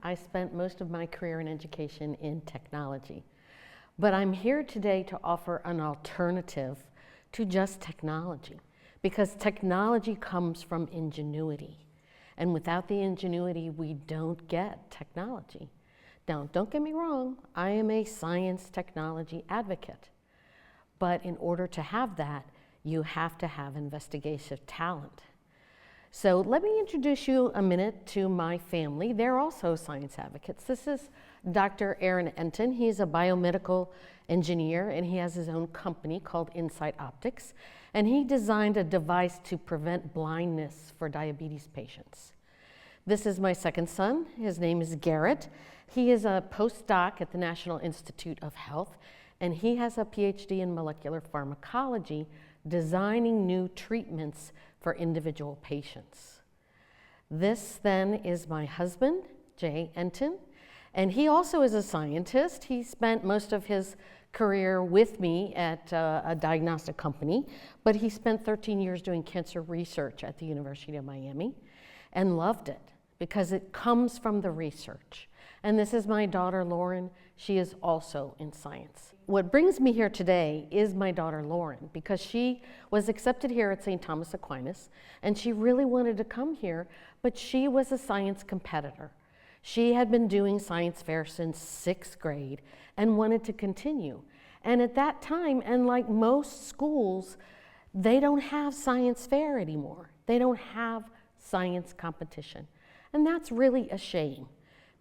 I spent most of my career in education in technology. But I'm here today to offer an alternative to just technology, because technology comes from ingenuity. And without the ingenuity, we don't get technology. Now, don't get me wrong, I am a science technology advocate. But in order to have that, you have to have investigative talent. So let me introduce you a minute to my family. They're also science advocates. This is Dr. Aaron Enton. He's a biomedical engineer, and he has his own company called Insight Optics. And he designed a device to prevent blindness for diabetes patients. This is my second son. His name is Garrett. He is a postdoc at the National Institute of Health, and he has a PhD in molecular pharmacology, designing new treatments for individual patients. This then is my husband, Jay Enton, and he also is a scientist. He spent most of his career with me at a diagnostic company, but he spent 13 years doing cancer research at the University of Miami and loved it because it comes from the research. And this is my daughter, Lauren. She is also in science. What brings me here today is my daughter, Lauren, because she was accepted here at St. Thomas Aquinas, and she really wanted to come here, but she was a science competitor. She had been doing science fair since 6th grade and wanted to continue. And at that time, and like most schools, they don't have science fair anymore. They don't have science competition. And that's really a shame,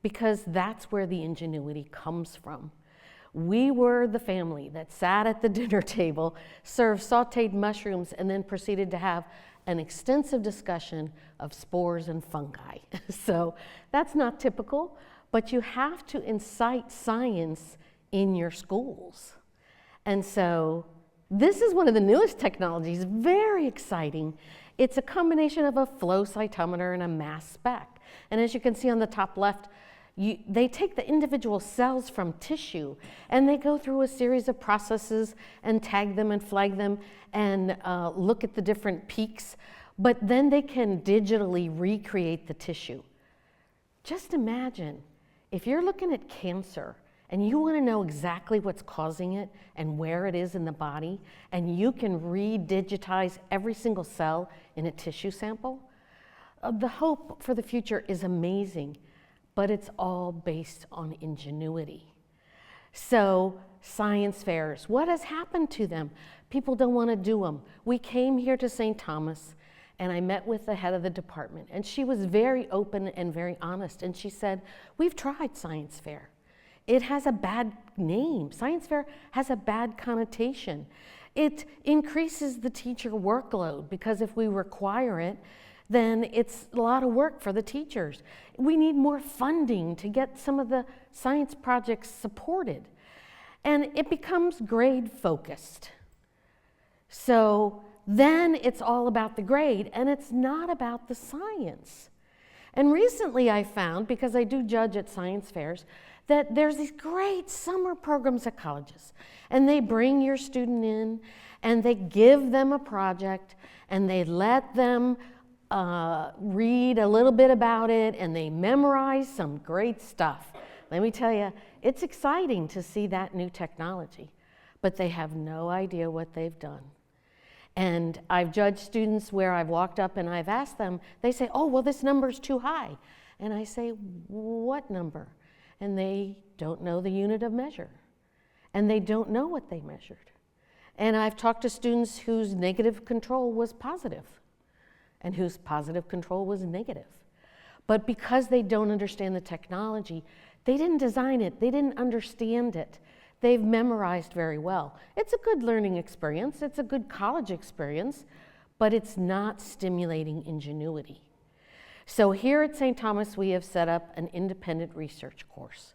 because that's where the ingenuity comes from. We were the family that sat at the dinner table, served sauteed mushrooms, and then proceeded to have an extensive discussion of spores and fungi. So that's not typical, but you have to incite science in your schools. And so this is one of the newest technologies, very exciting. It's a combination of a flow cytometer and a mass spec. And as you can see on the top left, they take the individual cells from tissue and they go through a series of processes and tag them and flag them and look at the different peaks, but then they can digitally recreate the tissue. Just imagine if you're looking at cancer and you want to know exactly what's causing it and where it is in the body, and you can re-digitize every single cell in a tissue sample. The hope for the future is amazing, but it's all based on ingenuity. So science fairs, what has happened to them? People don't want to do them. We came here to St. Thomas, and I met with the head of the department, and she was very open and very honest, and she said, we've tried science fair. It has a bad name. Science fair has a bad connotation. It increases the teacher workload, because if we require it, then it's a lot of work for the teachers. We need more funding to get some of the science projects supported. And it becomes grade focused. So then it's all about the grade, and it's not about the science. And recently I found, because I do judge at science fairs, that there's these great summer programs at colleges, and they bring your student in and they give them a project and they let them read a little bit about it, and they memorize some great stuff. Let me tell you, it's exciting to see that new technology, but they have no idea what they've done. And I've judged students where I've walked up and I've asked them, they say, oh, well, this number's too high. And I say, what number? And they don't know the unit of measure. And they don't know what they measured. And I've talked to students whose negative control was positive and whose positive control was negative. But because they don't understand the technology, they didn't design it, they didn't understand it. They've memorized very well. It's a good learning experience, it's a good college experience, but it's not stimulating ingenuity. So here at St. Thomas, we have set up an independent research course.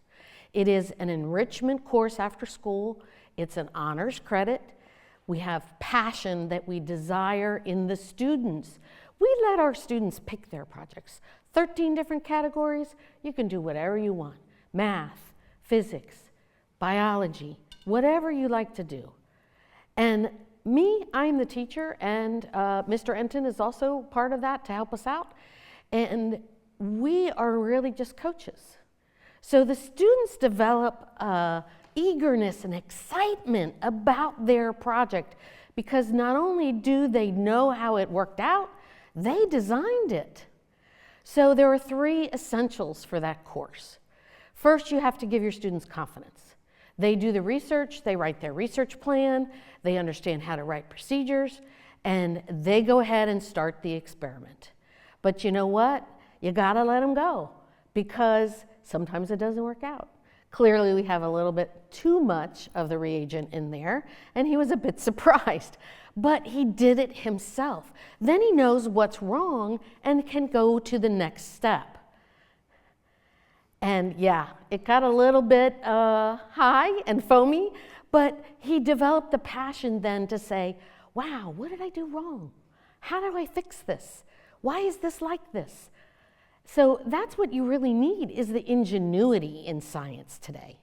It is an enrichment course after school. It's an honors credit. We have passion that we desire in the students. We let our students pick their projects. 13 different categories, you can do whatever you want. Math, physics, biology, whatever you like to do. And me, I'm the teacher, and Mr. Enton is also part of that to help us out. And we are really just coaches. So the students develop eagerness and excitement about their project because not only do they know how it worked out, they designed it. So there are 3 essentials for that course. First, you have to give your students confidence. They do the research, they write their research plan, they understand how to write procedures, and they go ahead and start the experiment. But you know what? You gotta let them go because sometimes it doesn't work out. Clearly, we have a little bit too much of the reagent in there, and he was a bit surprised. But he did it himself. Then he knows what's wrong and can go to the next step. And yeah, it got a little bit high and foamy, but he developed the passion then to say, wow, what did I do wrong? How do I fix this? Why is this like this? So that's what you really need, is the ingenuity in science today.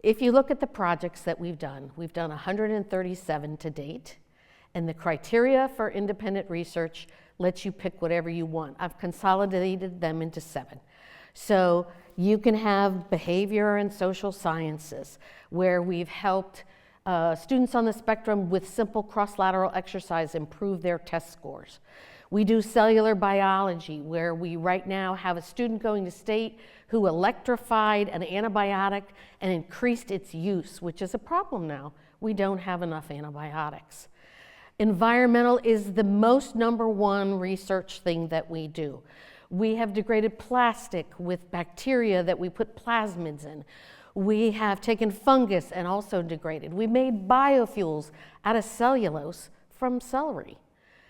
If you look at the projects that we've done 137 to date, and the criteria for independent research lets you pick whatever you want. I've consolidated them into 7. So you can have behavior and social sciences, where we've helped students on the spectrum with simple cross-lateral exercise improve their test scores. We do cellular biology, where we right now have a student going to state who electrified an antibiotic and increased its use, which is a problem now. We don't have enough antibiotics. Environmental is the most #1 research thing that we do. We have degraded plastic with bacteria that we put plasmids in. We have taken fungus and also degraded. We made biofuels out of cellulose from celery.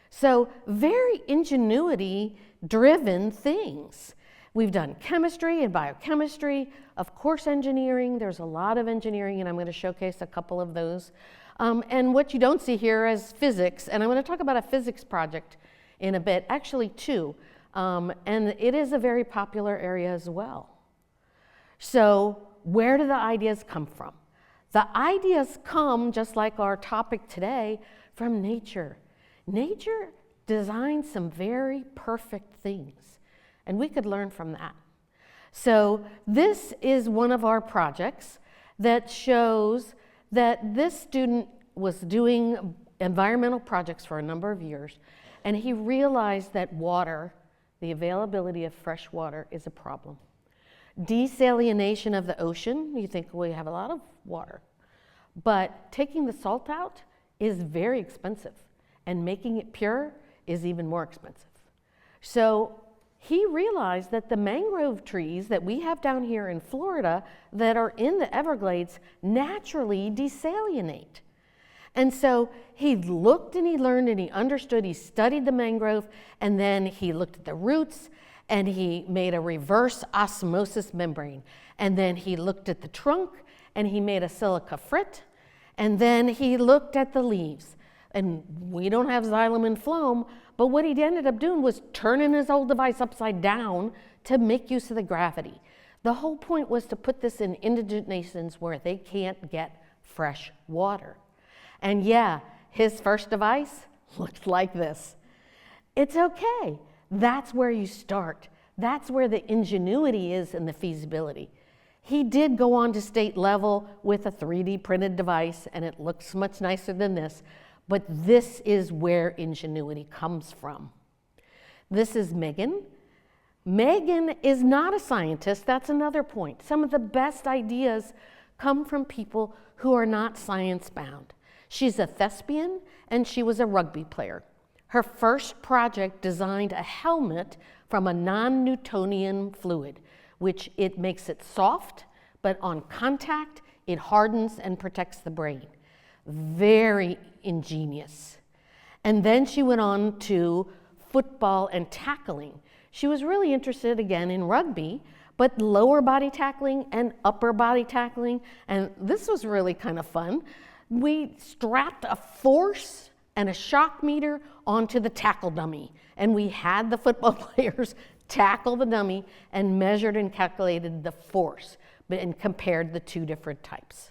So very ingenuity-driven things. We've done chemistry and biochemistry, of course engineering. There's a lot of engineering, and I'm going to showcase a couple of those. And what you don't see here is physics, and I'm going to talk about a physics project in a bit, actually 2, and it is a very popular area as well. So where do the ideas come from? The ideas come, just like our topic today, from nature. Nature designed some very perfect things, and we could learn from that. So this is one of our projects that shows that this student was doing environmental projects for a number of years, and he realized that water, the availability of fresh water, is a problem. Desalination of the ocean, you think we have a lot of water, but taking the salt out is very expensive, and making it pure is even more expensive. So he realized that the mangrove trees that we have down here in Florida that are in the Everglades naturally desalinate. And so he looked and he learned and he understood, he studied the mangrove, and then he looked at the roots and he made a reverse osmosis membrane. And then he looked at the trunk and he made a silica frit, and then he looked at the leaves. And we don't have xylem and phloem, but what he ended up doing was turning his old device upside down to make use of the gravity. The whole point was to put this in indigent nations where they can't get fresh water. And yeah, his first device looked like this. It's okay. That's where you start. That's where the ingenuity is and the feasibility. He did go on to state level with a 3D printed device, and it looks much nicer than this. But this is where ingenuity comes from. This is Megan. Megan is not a scientist. That's another point. Some of the best ideas come from people who are not science-bound. She's a thespian, and she was a rugby player. Her first project designed a helmet from a non-Newtonian fluid, which it makes it soft, but on contact, it hardens and protects the brain. Very ingenious. And then she went on to football and tackling. She was really interested again in rugby, but lower body tackling and upper body tackling, and this was really kind of fun. We strapped a force and a shock meter onto the tackle dummy, and we had the football players tackle the dummy and measured and calculated the force and compared the 2 different types.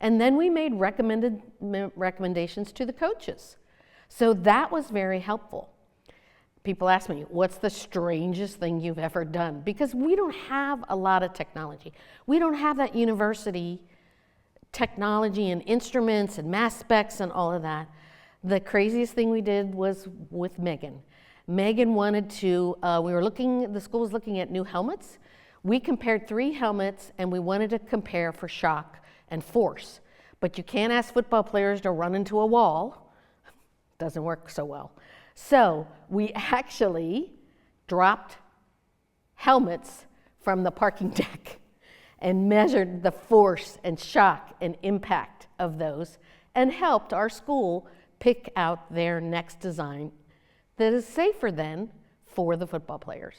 And then we made recommendations to the coaches. So that was very helpful. People ask me, what's the strangest thing you've ever done? Because we don't have a lot of technology. We don't have that university technology and instruments and mass specs and all of that. The craziest thing we did was with Megan. Megan wanted to, the school was looking at new helmets. We compared 3 helmets and we wanted to compare for shock and force. But you can't ask football players to run into a wall. Doesn't work so well. So we actually dropped helmets from the parking deck and measured the force and shock and impact of those and helped our school pick out their next design that is safer then for the football players.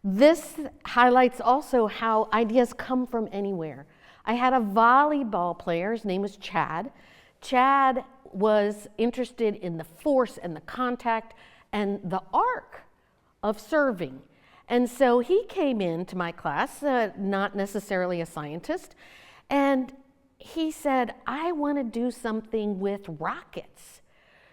This highlights also how ideas come from anywhere. I had a volleyball player, his name was Chad. Chad was interested in the force and the contact and the arc of serving. And so he came into my class, not necessarily a scientist, and he said, I want to do something with rockets.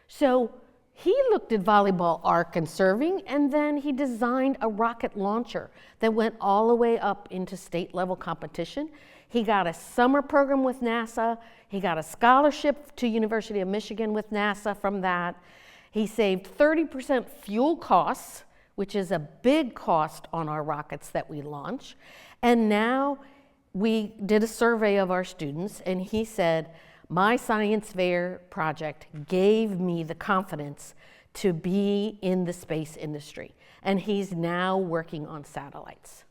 So he looked at volleyball arc and serving, and then he designed a rocket launcher that went all the way up into state level competition. He got a summer program with NASA. He got a scholarship to University of Michigan with NASA from that. He saved 30% fuel costs, which is a big cost on our rockets that we launch. And now we did a survey of our students, and he said, my science fair project gave me the confidence to be in the space industry. And he's now working on satellites.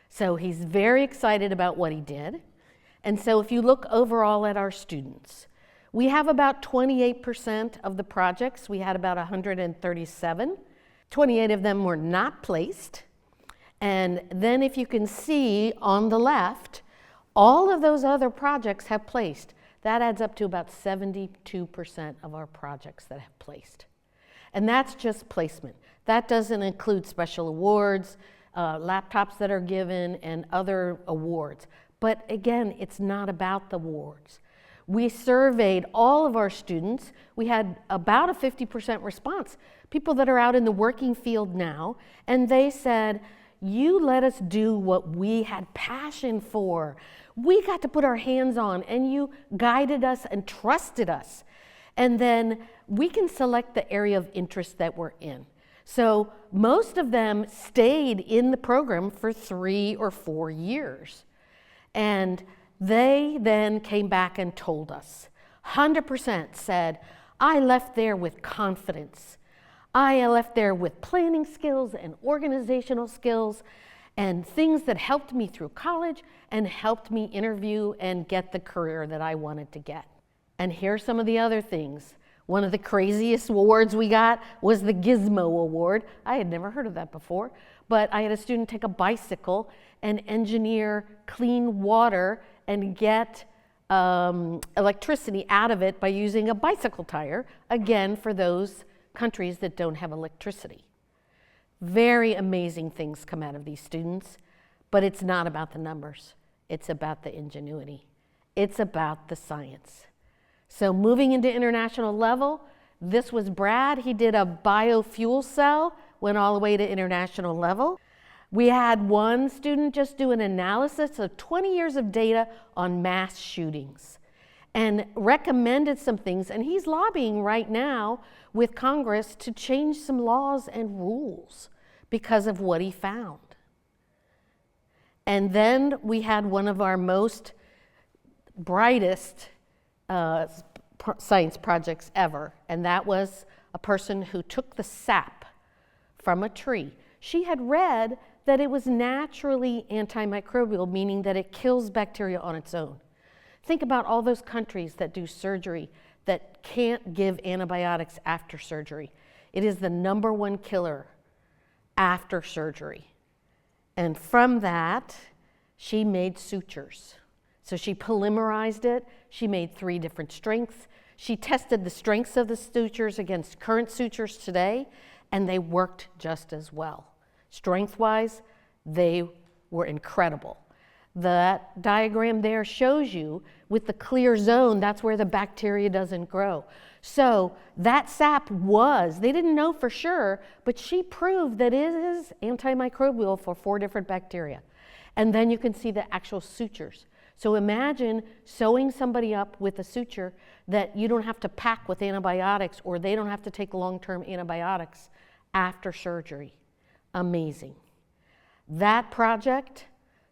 So he's very excited about what he did. And so if you look overall at our students, we have about 28% of the projects. We had about 137. 28 of them were not placed. And then if you can see on the left, all of those other projects have placed. That adds up to about 72% of our projects that have placed. And that's just placement. That doesn't include special awards, laptops that are given, and other awards. But again, it's not about the awards. We surveyed all of our students. We had about a 50% response, people that are out in the working field now, and they said, you let us do what we had passion for. We got to put our hands on, and you guided us and trusted us. And then we can select the area of interest that we're in. So most of them stayed in the program for 3 or 4 years. And they then came back and told us. 100% said, I left there with confidence. I left there with planning skills and organizational skills and things that helped me through college and helped me interview and get the career that I wanted to get. And here's some of the other things. One of the craziest awards we got was the Gizmo Award. I had never heard of that before, but I had a student take a bicycle and engineer clean water and get electricity out of it by using a bicycle tire, again, for those countries that don't have electricity. Very amazing things come out of these students, but it's not about the numbers. It's about the ingenuity. It's about the science. So moving into international level, this was Brad. He did a biofuel cell, went all the way to international level. We had one student just do an analysis of 20 years of data on mass shootings and recommended some things, and he's lobbying right now with Congress to change some laws and rules because of what he found. And then we had one of our most brightest science projects ever, and that was a person who took the sap from a tree. She had read that it was naturally antimicrobial, meaning that it kills bacteria on its own. Think about all those countries that do surgery that can't give antibiotics after surgery. It is the #1 killer after surgery. And from that, she made sutures. So she polymerized it. She made 3 different strengths. She tested the strengths of the sutures against current sutures today, and they worked just as well. Strength-wise, they were incredible. That diagram there shows you with the clear zone, that's where the bacteria doesn't grow. So that sap they didn't know for sure, but she proved that it is antimicrobial for 4 different bacteria. And then you can see the actual sutures. So imagine sewing somebody up with a suture that you don't have to pack with antibiotics, or they don't have to take long-term antibiotics after surgery. Amazing. That project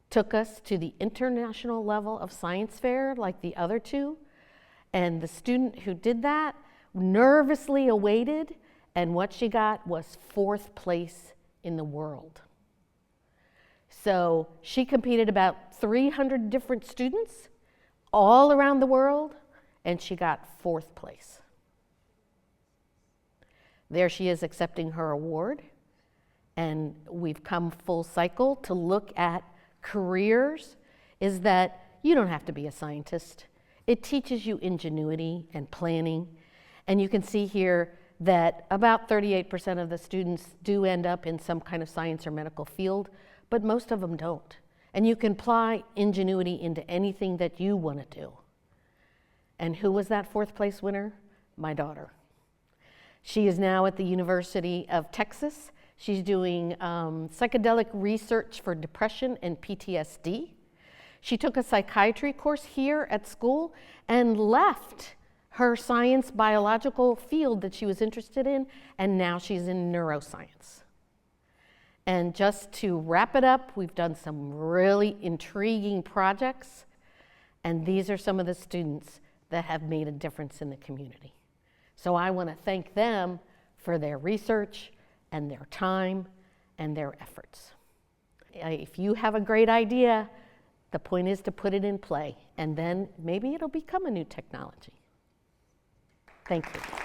took us to the international level of science fair like the other 2. And the student who did that nervously awaited, and what she got was 4th place in the world. So she competed about 300 different students all around the world, and she got 4th place. There she is accepting her award, and we've come full cycle to look at careers. Is that you don't have to be a scientist. It teaches you ingenuity and planning. And you can see here that about 38% of the students do end up in some kind of science or medical field, but most of them don't. And you can apply ingenuity into anything that you want to do. And who was that 4th place winner? My daughter. She is now at the University of Texas. She's doing psychedelic research for depression and PTSD. She took a psychiatry course here at school and left her science biological field that she was interested in, and now she's in neuroscience. And just to wrap it up, we've done some really intriguing projects, and these are some of the students that have made a difference in the community. So I want to thank them for their research and their time and their efforts. If you have a great idea, the point is to put it in play, and then maybe it'll become a new technology. Thank you.